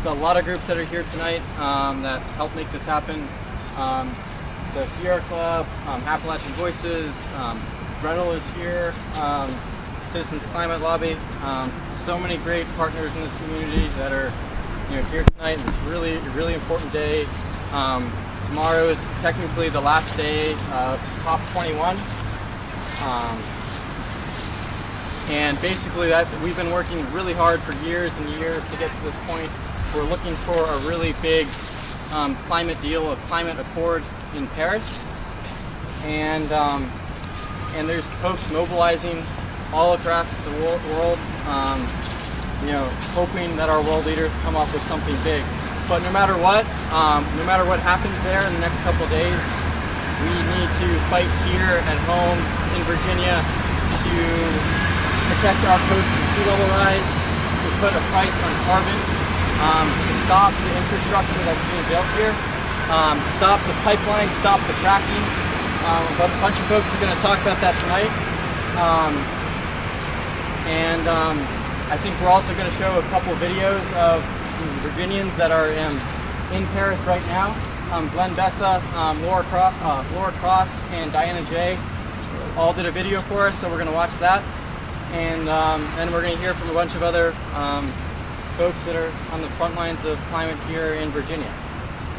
there's a lot of groups that are here tonight that help make this happen. So Sierra Club, Appalachian Voices, Rental is here, Citizens Climate Lobby. So many great partners in this community that are here tonight. It's really important day. Tomorrow is technically the last day of COP21. And basically we've been working really hard for years and years to get to this point. We're looking for a really big climate deal, a climate accord in Paris. And there's folks mobilizing all across the world, hoping that our world leaders come up with something big. But no matter what happens there in the next couple of days, we need to fight here at home in Virginia to protect our coast from sea level rise, to put a price on carbon, to stop the infrastructure that's being built here, stop the pipeline, stop the fracking. But a bunch of folks are going to talk about that tonight. I think we're also going to show a couple videos of Virginians that are in Paris right now. Glenn Bessa, Laura Cross, and Diana J. all did a video for us, so we're going to watch that. And then we're going to hear from a bunch of other folks that are on the front lines of climate here in Virginia.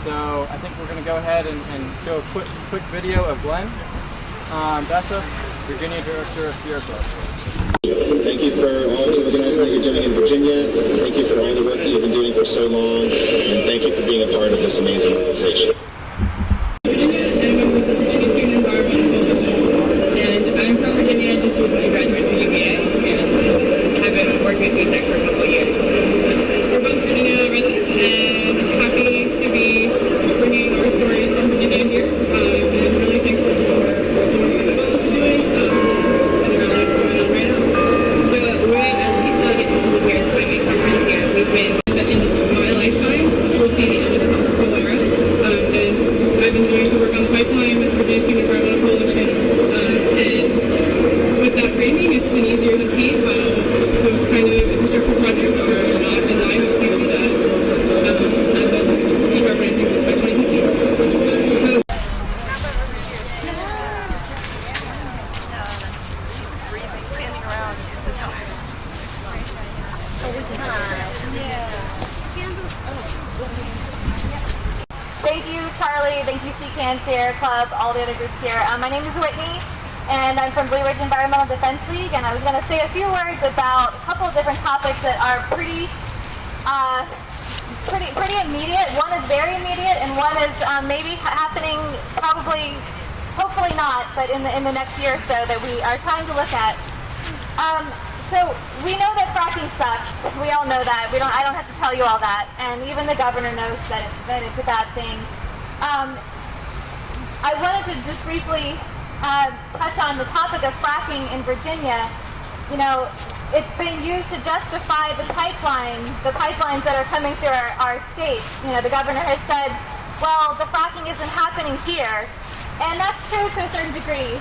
So I think we're going to go ahead and show a quick video of Glenn Bessa, Virginia Director of Sierra Club. Thank you for all the organizing that you're doing in Virginia. Thank you for all the work that you've been doing for so long. And thank you for being a part of this amazing organization. Thank you, Charlie. Thank you, CCAN, Sierra Club, all the other groups here. My name is Whitney, and I'm from Blue Ridge Environmental Defense League, and I was going to say a few words about a couple of different topics that are pretty immediate. One is very immediate, and one is maybe happening, probably, hopefully not, but in the next year or so that we are trying to look at. So we know that fracking sucks. We all know that. I don't have to tell you all that. And even the governor knows that it's a bad thing. I wanted to just briefly touch on the topic of fracking in Virginia. It's being used to justify the pipelines that are coming through our state. The governor has said, well, the fracking isn't happening here. And that's true to a certain degree.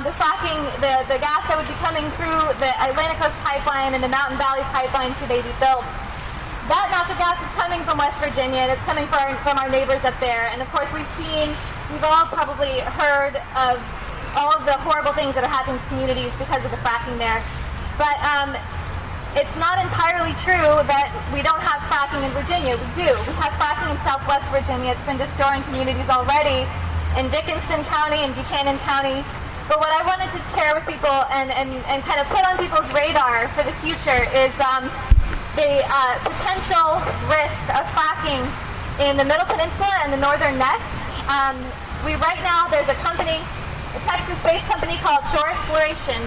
The fracking, the gas that would be coming through the Atlantic Coast Pipeline and the Mountain Valley Pipeline, should they be built, that natural gas is coming from West Virginia, and it's coming from our neighbors up there. And of course we've all probably heard of all of the horrible things that are happening to communities because of the fracking there. But it's not entirely true that we don't have fracking in Virginia. We do. We have fracking in Southwest Virginia. It's been destroying communities already in Dickinson County and Buchanan County. But what I wanted to share with people and kind of put on people's radar for the future is the potential risk of fracking in the Middle Peninsula and the Northern Neck. Right now there's a company, a Texas-based company called Shore Exploration,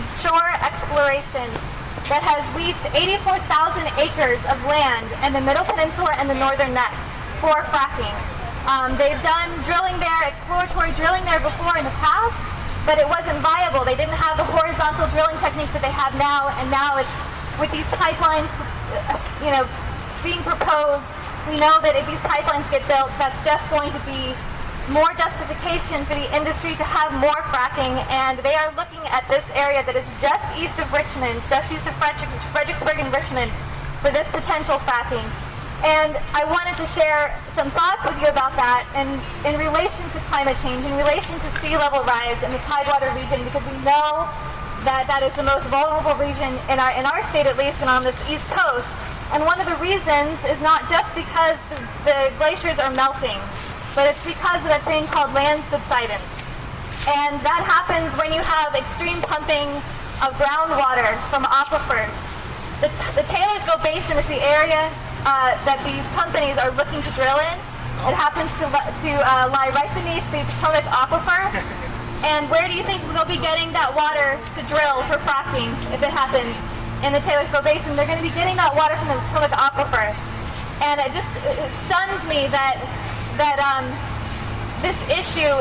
that has leased 84,000 acres of land in the Middle Peninsula and the Northern Neck for fracking. They've done drilling there, exploratory drilling there before in the past, but it wasn't viable. They didn't have the horizontal drilling techniques that they have now, and now it's with these pipelines, being proposed. We know that if these pipelines get built, that's just going to be more justification for the industry to have more fracking, and they are looking at this area that is just east of Richmond, just east of Fredericksburg and Richmond, for this potential fracking. And I wanted to share some thoughts with you about that and in relation to climate change, in relation to sea level rise in the Tidewater region, because we know that that is the most vulnerable region in our state, at least, and on this East Coast. And one of the reasons is not just because the glaciers are melting, but it's because of that thing called land subsidence. And that happens when you have extreme pumping of groundwater from aquifers. The Taylorsville Basin is the area that these companies are looking to drill in. It happens to lie right beneath the Potomac aquifer. And where do you think they'll be getting that water to drill for fracking if it happens in the Taylorsville Basin? They're going to be getting that water from the Potomac aquifer. And it stuns me that this issue,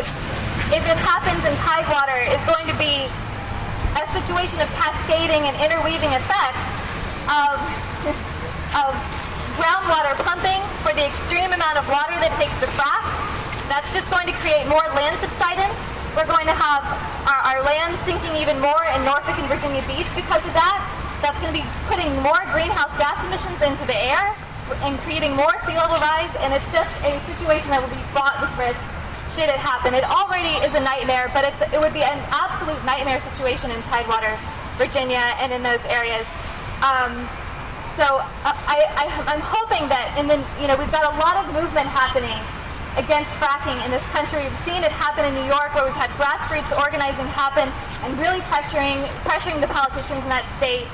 if it happens in Tidewater, is going to be a situation of cascading and interweaving effects of groundwater pumping for the extreme amount of water that it takes to frack. That's just going to create more land subsidence. We're going to have our land sinking even more in Norfolk and Virginia Beach because of that. That's going to be putting more greenhouse gas emissions into the air and creating more sea level rise, and it's just a situation that will be fraught with risk should it happen. It already is a nightmare, but it would be an absolute nightmare situation in Tidewater, Virginia, and in those areas. So I'm hoping that, we've got a lot of movement happening against fracking in this country. We've seen it happen in New York, where we've had grassroots organizing happen and really pressuring the politicians in that state.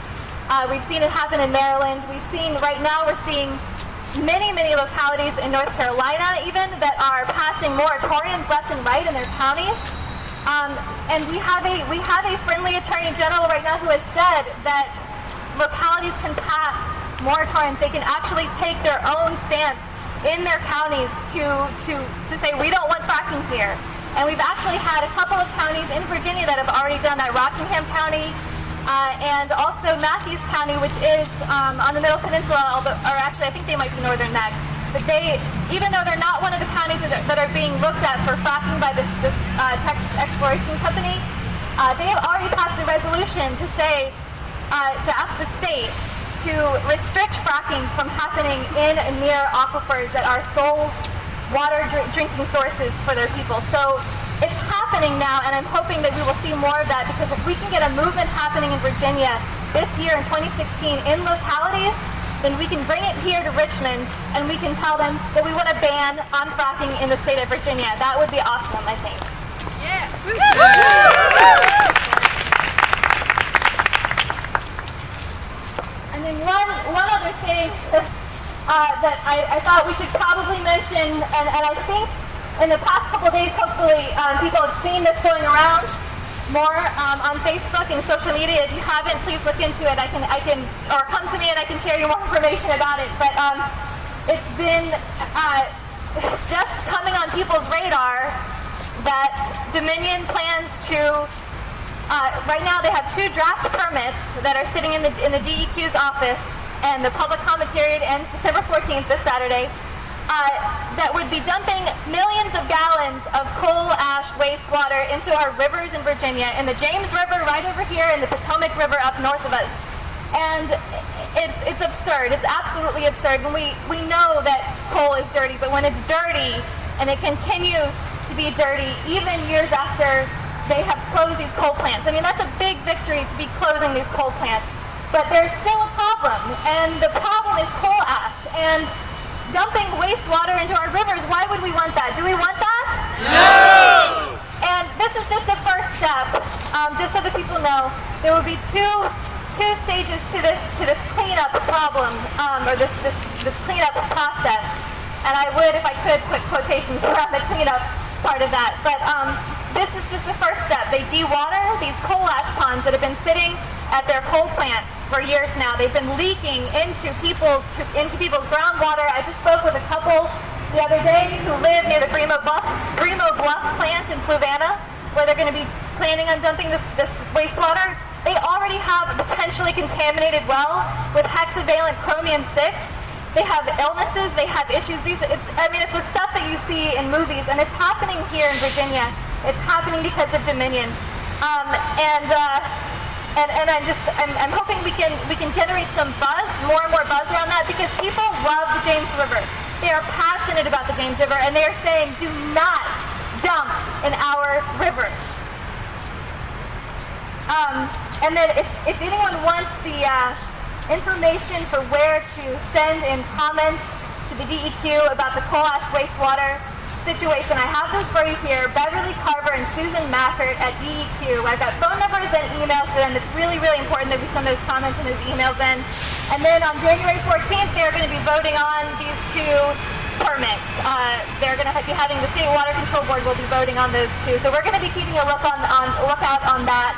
We've seen it happen in Maryland. We're seeing many localities in North Carolina even that are passing moratoriums left and right in their counties. And we have a friendly attorney general right now who has said that localities can pass moratoriums. They can actually take their own stance in their counties to say we don't want fracking here. And we've actually had a couple of counties in Virginia that have already done that. Rockingham County and also Matthews County, which is on the Middle Peninsula, or actually I think they might be Northern Neck. But even though they're not one of the counties that are being looked at for fracking by this Texas exploration company, they have already passed a resolution to say, to ask the state to restrict fracking from happening in near aquifers that are sole water drinking sources for their people. So it's happening now, and I'm hoping that we will see more of that, because if we can get a movement happening in Virginia this year in 2016 in localities, then we can bring it here to Richmond and we can tell them that we want a ban on fracking in the state of Virginia. That would be awesome, I think. Yeah. And then one other thing that I thought we should probably mention, and I think in the past couple of days, hopefully people have seen this going around more on Facebook and social media. If you haven't, please look into it. I can, or come to me and I can share you more information about it. But it's been just coming on people's radar that Dominion plans to. Right now, they have 2 draft permits that are sitting in the DEQ's office, and the public comment period ends December 14th, this Saturday. That would be dumping millions of gallons of coal ash wastewater into our rivers in Virginia, in the James River right over here, and the Potomac River up north of us. And it's absurd. It's absolutely absurd. When we know that coal is dirty, but when it's dirty and it continues to be dirty even years after they have closed these coal plants. I mean, that's a big victory to be closing these coal plants. But there's still a problem, and the problem is coal ash. And dumping wastewater into our rivers, why would we want that? Do we want that? No! And this is just the first step. Just so that people know, there will be two stages to this cleanup problem, or this cleanup process. And I would, if I could, put quotations around the cleanup part of that. But this is just the first step. They dewater these coal ash ponds that have been sitting at their coal plants for years now. They've been leaking into people's groundwater. I just spoke with a couple the other day who live near the Bremo Bluff plant in Fluvanna, where they're going to be planning on dumping this wastewater. They already have a potentially contaminated well with hexavalent chromium-6. They have illnesses, they have issues. It's the stuff that you see in movies, and it's happening here in Virginia. It's happening because of Dominion. And I'm hoping we can generate some buzz, more and more buzz around that, because people love the James River. They are passionate about the James River, and they are saying, do not dump in our river. And then if anyone wants the information for where to send in comments to the DEQ about the coal ash wastewater situation, I have those for you here. Beverly Carver and Susan Maffert at DEQ. I've got phone numbers and emails for them. It's really, really important that we send those comments and those emails in. And then on January 14th, they're going to be voting on these two permits. They're going to be having the State Water Control Board will be voting on those two. So we're going to be keeping a lookout on that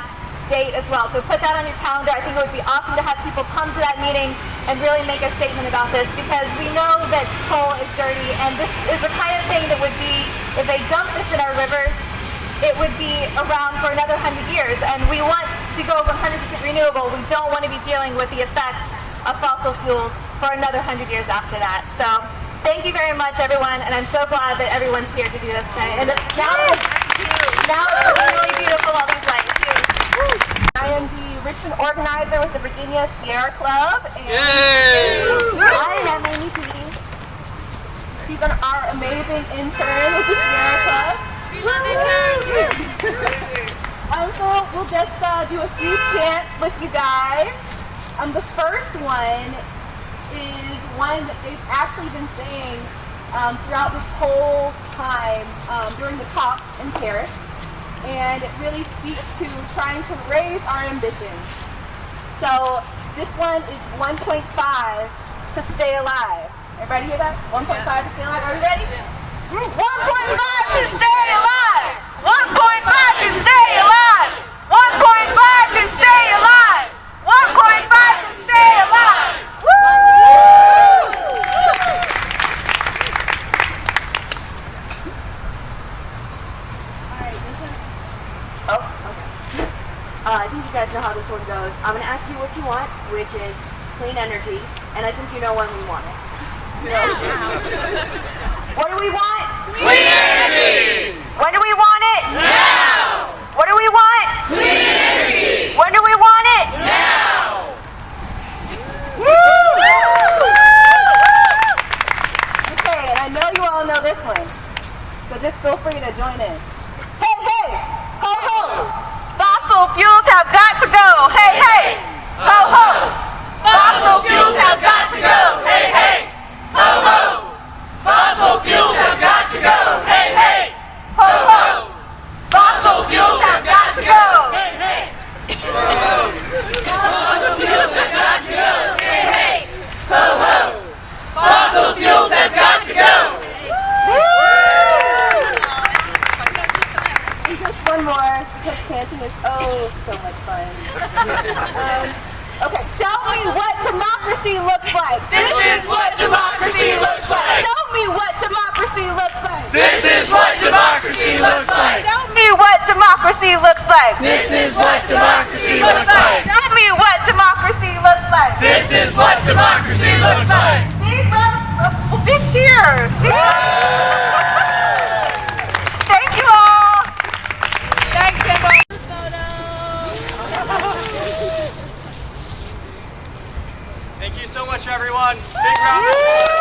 date as well. So put that on your calendar. I think it would be awesome to have people come to that meeting and really make a statement about this, because we know that coal is dirty, and this is the kind of thing that would be, if they dump this in our rivers, it would be around for another 100 years, and we want to go 100% renewable. We don't want to be dealing with the effects of fossil fuels for another 100 years after that. So thank you very much, everyone, and I'm so glad that everyone's here to do this tonight. And now it's really beautiful, all these lights. I am the Richmond organizer with the Virginia Sierra Club. And I am Amy P. She's our amazing intern with the Sierra Club. We love interns! So we'll just do a few chants with you guys. The first one is one that they've actually been saying throughout this whole time during the talks in Paris. And it really speaks to trying to raise our ambitions. So this one is 1.5 to stay alive. Everybody hear that? 1.5 to stay alive. Are we ready? 1.5 to stay alive! 1.5 to stay alive! 1.5 to stay alive! 1.5 to stay alive! Oh, okay. I think you guys know how this one goes. I'm going to ask you what you want, which is clean energy, and I think you know when we want it. What do we want? Clean energy! When do we want it? Now! What do we want? Clean energy! When do we want it? Now! Woo! Okay, and I know you all know this one, so just feel free to join in. Hey, hey! Ho, ho! Fossil fuels have got to go! Hey, hey! Ho, ho! Fossil fuels have got to go! Hey, hey! Ho, ho! Fossil fuels have got to go! Hey, hey! Ho, ho! Fossil fuels have got to go! Hey, hey! Fossil fuels have got to go! Hey, hey! Ho, ho! Fossil fuels have got to go! And just one more, because chanting is so much fun. Okay, show me what democracy looks like. This is what democracy looks like! Show me what democracy looks like. This is what democracy looks like! Show me what democracy looks like. This is what democracy looks like! Show me what democracy looks like. This is what democracy looks like! Big round, big cheers. Thank you all. Thanks, everyone. Thank you so much, everyone. Big round of applause.